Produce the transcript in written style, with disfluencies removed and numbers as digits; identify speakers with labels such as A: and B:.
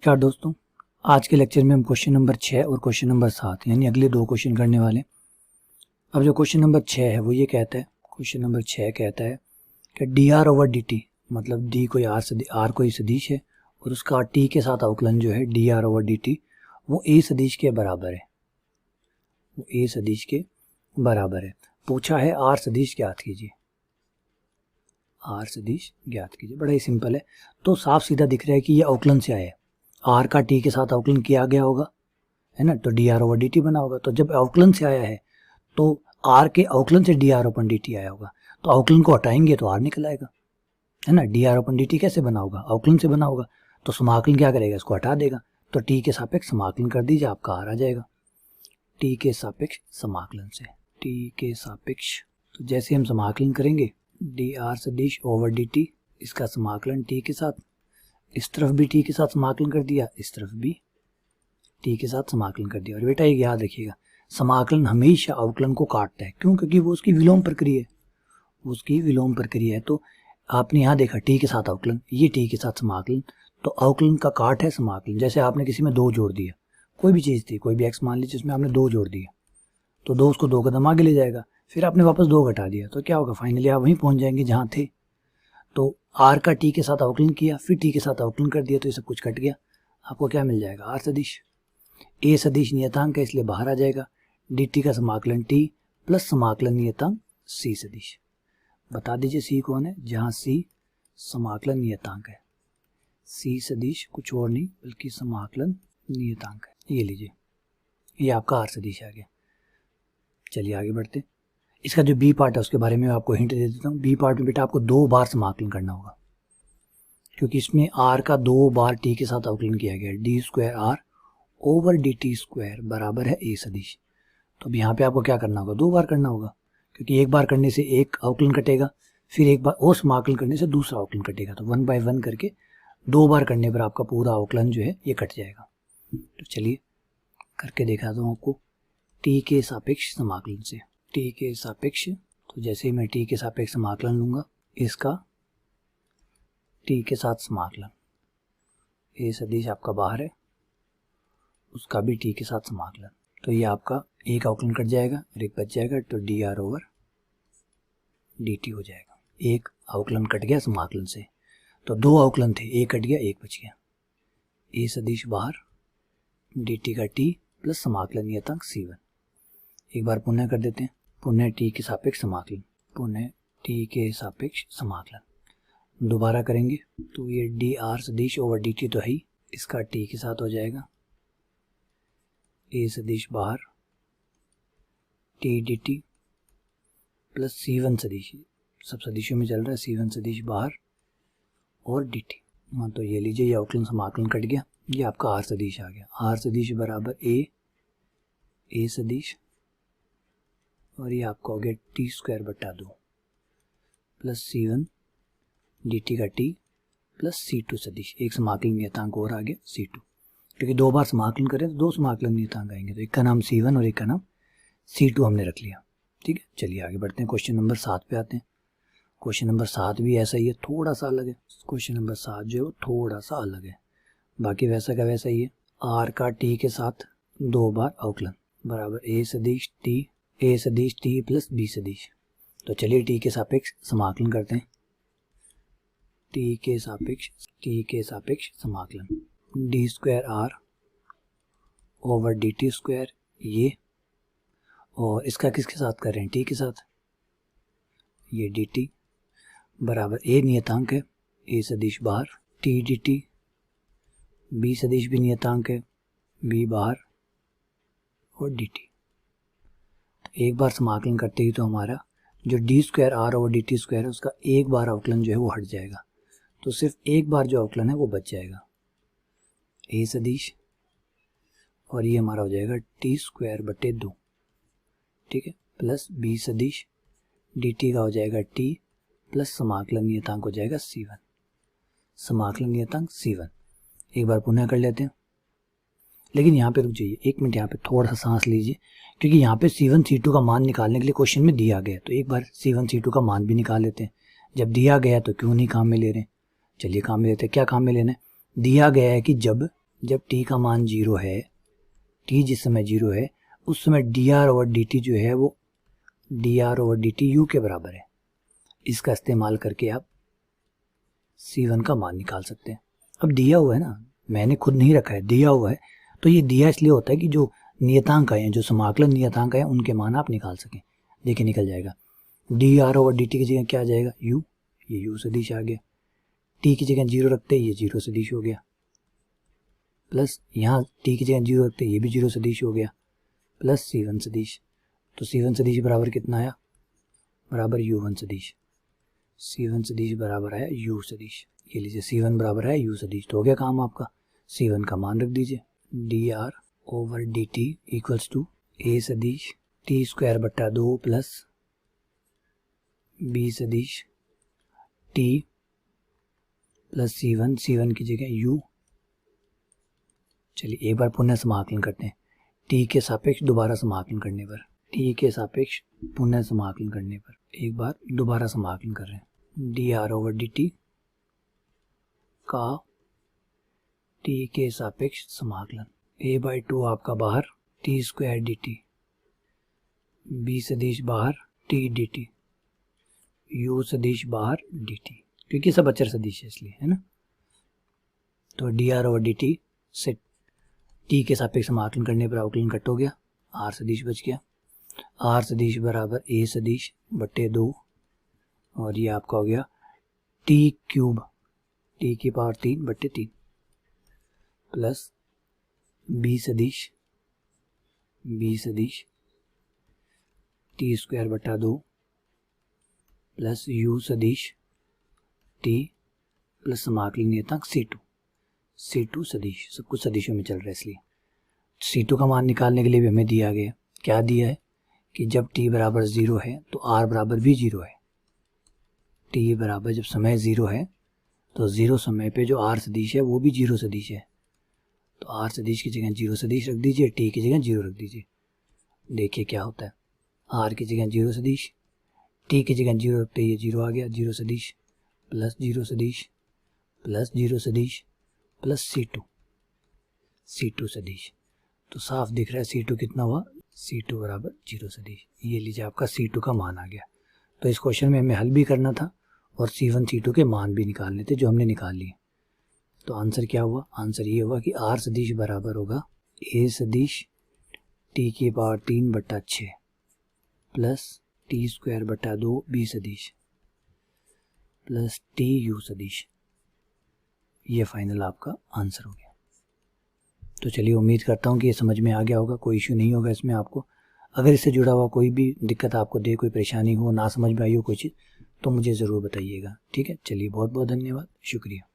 A: नमस्कार दोस्तों, आज के लेक्चर में हम क्वेश्चन नंबर 6 और क्वेश्चन नंबर 7 यानी अगले दो क्वेश्चन करने वाले। अब जो क्वेश्चन नंबर 6 है वो ये कहता है, क्वेश्चन नंबर 6 कहता है कि D R over D T, मतलब डी कोई आर कोई सदिश है और उसका टी के साथ अवकलन जो है D R over D T वो ए सदिश के बराबर है, वो ए सदिश के बराबर है। पूछा है आर सदिश ज्ञात कीजिए, आर सदिश ज्ञात कीजिए। बड़ा ही सिंपल है, तो साफ सीधा दिख रहा है कि ये अवकलन से आया है। आर का टी के साथ अवकलन किया गया होगा, है ना, तो D R over D T बना होगा। तो जब अवकलन से आया है तो आर के अवकलन से D R open D T आया होगा, तो अवकलन को हटाएंगे तो आर निकल आएगा, है ना। D R open D T कैसे बना होगा? अवकलन से बना होगा, तो समाकलन क्या करेगा? इसको हटा देगा, तो टी के सापेक्ष समाकलन कर दीजिए, आपका आर आ जाएगा। टी के सापेक्ष समाकलन से, टी के सापेक्ष, तो जैसे हम समाकलन करेंगे डी आर सदिश ओवर डी टी, इसका समाकलन टी के साथ, इस तरफ भी टी के साथ समाकलन कर दिया, इस तरफ भी टी के साथ समाकलन कर दिया। और बेटा एक याद रखिएगा, समाकलन हमेशा अवकलन को काटता है। क्यों? क्योंकि वो उसकी विलोम प्रक्रिया है, उसकी विलोम प्रक्रिया है। तो आपने यहाँ देखा टी के साथ अवकलन, ये टी के साथ समाकलन, तो अवकलन का काट है समाकलन। जैसे आपने किसी में दो जोड़ दिया, कोई भी चीज़ थी, कोई भी एक्स मान लीजिए, जिसमें आपने दो जोड़ दिया, तो दो उसको दो कदम आगे ले जाएगा, फिर आपने वापस दो घटा दिया, तो क्या होगा? फाइनली आप वहीं पहुँच जाएंगे जहाँ थे। तो आर का टी के साथ अवकलन किया, फिर टी के साथ अवकलन कर दिया, तो ये सब कुछ कट गया। आपको क्या मिल जाएगा? आर सदिश। ए सदिश नियतांक है इसलिए बाहर आ जाएगा। डी टी का समाकलन टी प्लस समाकलन नियतांक सी सदिश। बता दीजिए सी कौन है? जहाँ सी समाकलन नियतांक है, सी सदिश कुछ और नहीं बल्कि समाकलन नियतांक है। ये लीजिए, ये आपका आर सदिश आ गया। चलिए आगे बढ़ते। इसका जो बी पार्ट है उसके बारे में आपको हिंट दे देता हूँ। बी पार्ट में बेटा आपको दो बार समाकलन करना होगा, क्योंकि इसमें आर का दो बार टी के साथ अवकलन किया गया है। D square R over D T square बराबर है ए सदिश। तो अब यहाँ पे आपको क्या करना होगा? दो बार करना होगा, क्योंकि एक बार करने से एक अवकलन कटेगा, फिर एक बार और समाकलन करने से दूसरा अवकलन कटेगा। तो 1 बाय 1 करके दो बार करने पर आपका पूरा अवकलन जो है ये कट जाएगा। तो चलिए करके दिखाता हूँ आपको टी के सापेक्ष समाकलन से। टी के सापेक्ष, तो जैसे ही मैं टी के सापेक्ष समाकलन लूंगा, इसका टी के साथ समाकलन, ए सदिश आपका बाहर है, उसका भी टी के साथ समाकलन, तो ये आपका एक अवकलन कट जाएगा और एक बच जाएगा, तो D R over D T हो जाएगा। एक अवकलन कट गया समाकलन से, तो दो अवकलन थे, एक कट गया एक बच गया। ए सदिश बाहर, डी टी का टी प्लस समाकलन नियतांक C1। एक बार पुनः कर देते हैं, पुनः टी के सापेक्ष समाकलन, पुनः टी के सापेक्ष समाकलन दोबारा करेंगे, तो ये डी आर सदिश ओवर डी टी तो है ही, इसका टी के साथ हो जाएगा। ए सदिश बाहर, T D T plus C1 सदिश, सब सदिशों में चल रहा है, C1 सदिश बाहर और डी टी। हाँ, तो ये लीजिए, ये अवकलन समाकलन कट गया, ये आपका आर सदिश आ गया। आर सदिश बराबर ए सदिश, और ये आपका हो गया टी स्क्वायर बटा 2 प्लस C1 डी टी का टी प्लस C2 सदिश। एक समाकलन नियतांक और आ गया C2, क्योंकि दो बार समाकलन करें तो दो समाकलन नियतांक आएंगे, तो एक का नाम C1 और एक का नाम C2 हमने रख लिया। ठीक है, चलिए आगे बढ़ते हैं। क्वेश्चन नंबर 7 पे आते हैं। क्वेश्चन नंबर 7 भी ऐसा ही है, थोड़ा सा अलग है। क्वेश्चन नंबर 7 जो है थोड़ा सा अलग है, बाकी वैसा का वैसा ही है। आर का टी के साथ दो बार अवकलन बराबर ए सदिश टी प्लस बी सदिश। तो चलिए टी के सापेक्ष समाकलन करते हैं। टी के सापेक्ष समाकलन, D square R over D T square, ये, और इसका किसके साथ कर रहे हैं? टी के साथ, ये डी टी बराबर ए नियतांक है, ए सदिश बाहर, टी डी टी, बी सदिश भी नियतांक है, बी बाहर और डी टी। एक बार समाकलन करते ही तो हमारा जो D square R over D T square है उसका एक बार अवकलन जो है वो हट जाएगा, तो सिर्फ एक बार जो अवकलन है वो बच जाएगा, ए सदिश, और ये हमारा हो जाएगा टी स्क्वायर बटे 2, ठीक है, प्लस बी सदिश, डी टी का हो जाएगा टी प्लस समाकलन नियतांक हो जाएगा C1, समाकलन नियतांक C1। एक बार पुनः कर लेते हैं, लेकिन यहाँ पे रुक जाइए, एक मिनट, यहाँ पे थोड़ा सा सांस लीजिए, क्योंकि यहाँ पे C1 C2 का मान निकालने के लिए क्वेश्चन में दिया गया है, तो एक बार C1 C2 का मान भी निकाल लेते हैं। जब दिया गया है तो क्यों नहीं काम में ले रहे हैं? चलिए काम में लेते हैं। क्या काम में लेना है? दिया गया है कि जब जब t का मान 0 है, t जिस समय 0 है उस समय dr/dt जो है वो dr/dt u के बराबर है। इसका इस्तेमाल करके आप C1 का मान निकाल सकते हैं। अब दिया हुआ है ना, मैंने खुद नहीं रखा है, दिया हुआ है, तो ये दिया इसलिए होता है कि जो नियतांक हैं, जो समाकलन नियतांक हैं, उनके मान आप निकाल सकें। देखिए निकल जाएगा, dr/dt की जगह क्या आ जाएगा, u, ये u सदिश आ गया, t की जगह 0 रखते ये 0 सदिश हो गया, प्लस यहाँ t की जगह 0 रखते ये भी 0 सदिश हो गया, प्लस C1 सदिश। तो C1 सदिश बराबर कितना आया, बराबर U1 सदिश। C1 सदिश बराबर आया U सदिश। ये लीजिए C1 बराबर है U सदिश। तो हो गया काम आपका। C1 का मान रख दीजिए, dr/dt इक्वल्स टू a सदिश t² प्लस b सदिश t प्लस C1 की जगह U। चलिए एक बार पुनः समाकलन करते हैं, t के सापेक्ष दोबारा समाकलन करने पर, t के सापेक्ष पुनः समाकलन करने पर एक बार दोबारा समाकलन कर रहे हैं, dr/dt का t के सापेक्ष समाकलन, a/2 आपका बाहर t² dt, b सदिश बाहर t dt, u सदिश बाहर dt, क्योंकि सब अचर सदिश है इसलिए, है ना। तो dr/dt से t के सापेक्ष समाकलन करने पर अवकलन कट हो गया, r सदिश बच गया, r सदिश बराबर a सदिश बट्टे 2, और ये आपका हो गया t³ t की पावर 3 बट्टे 3 प्लस b सदिश t² 2 प्लस u सदिश t प्लस समाकलन नियतांक C2 सदिश, सब कुछ सदिशों में चल रहा है इसलिए। C2 का मान निकालने के लिए भी हमें दिया गया, क्या दिया है कि जब t बराबर 0 है तो r बराबर भी 0 है। t बराबर जब समय 0 है तो 0 समय पे जो r सदिश है वो भी 0 सदिश है, तो r सदिश की जगह 0 सदिश रख दीजिए, t की जगह 0 रख दीजिए। देखिए क्या होता है, r की जगह 0 सदिश, t की जगह 0 रखते ये 0 आ गया, 0 सदिश प्लस 0 सदिश प्लस 0 सदिश प्लस C2 सदिश। तो साफ दिख रहा है C2 कितना हुआ, C2 बराबर 0 सदिश। ये लीजिए आपका C2 का मान आ गया। तो इस क्वेश्चन में हमें हल भी करना था और C1 C2 के मान भी निकालने थे, जो हमने निकाल लिए। तो आंसर क्या हुआ, आंसर ये हुआ कि r सदिश बराबर होगा a सदिश t की पावर 3 बट्टा 6 प्लस t² 2 b सदिश प्लस tu सदिश। ये फाइनल आपका आंसर हो गया। तो चलिए उम्मीद करता हूँ कि ये समझ में आ गया होगा, कोई इश्यू नहीं होगा इसमें आपको। अगर इससे जुड़ा हुआ कोई भी दिक्कत आपको दे, कोई परेशानी हो, ना समझ में आई हो कोई चीज़, तो मुझे ज़रूर बताइएगा, ठीक है। चलिए बहुत बहुत धन्यवाद, शुक्रिया।